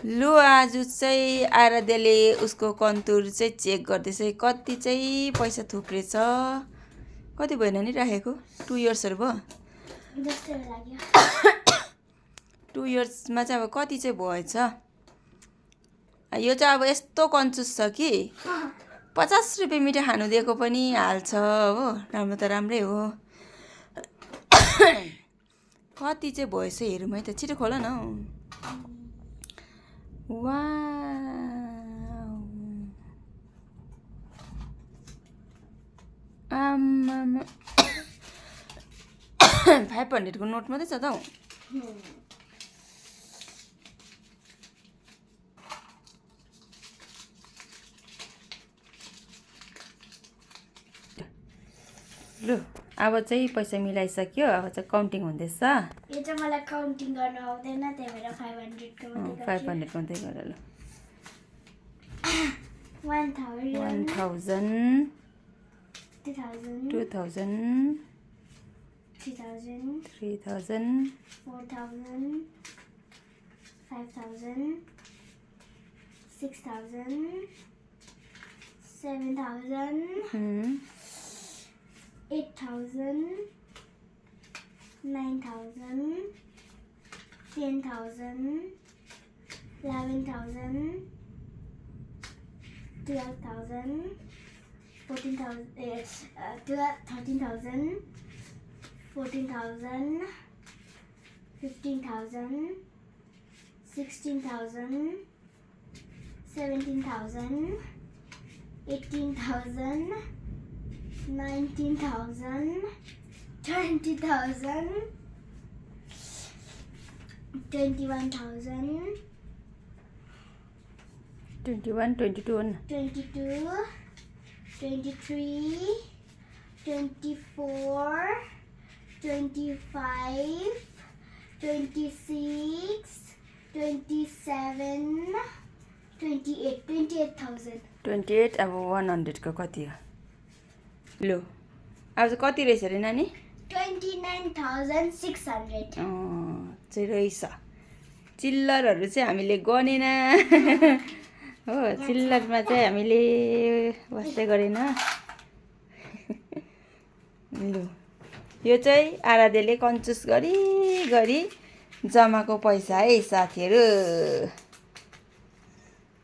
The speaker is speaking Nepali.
लु आज चाहिँ आराध्यले उसको कन्तुर चाहिँ चेक गर्दैछ कति चाहिँ पैसा थुप्रेछ। कति भयो नि राखेको 2 इयर्सहरू भयो। 2 इयर्समा चाहिँ अब कति चाहिँ भएछ। यो चाहिँ अब यस्तो कन्जुस छ कि 50 रुपियाँ मिठाई खानु दिएको पनि हाल्छ हो। राम्रो त राम्रै हो। कति चाहिँ भएछ हेरौँ है त। छिटो खोल न। आमामा 500 को नोट मात्रै छ त हौ। लु अब चाहिँ पैसा मिलाइसक्यो। अब चाहिँ काउन्टिङ हुँदैछ। यो चाहिँ मलाई काउन्टिङ गर्न आउँदैन त्यही भएर 500 को मात्रै 500 मात्रै गर ल। 1000 2000 2000 3000 3000 4000 5000 6000 7000 8000 9000 10,000 11,000 12,000 14,000 13,000 14,000 15,000 16,000 17,000 18,000 19,000 20,000 21,000 21 22 22 23 24 25 26 27 28 28,000 28 अब 100 को कति हो। लु अब चाहिँ कति रहेछ अरे नानी। 29,600 चाहिँ रहेछ। चिल्लरहरू चाहिँ हामीले गनेन हो। चिल्लरमा चाहिँ हामीले वास्तै गरेन। लु यो चाहिँ आराध्यले कन्जुस गरी गरी जमाको पैसा है साथीहरू।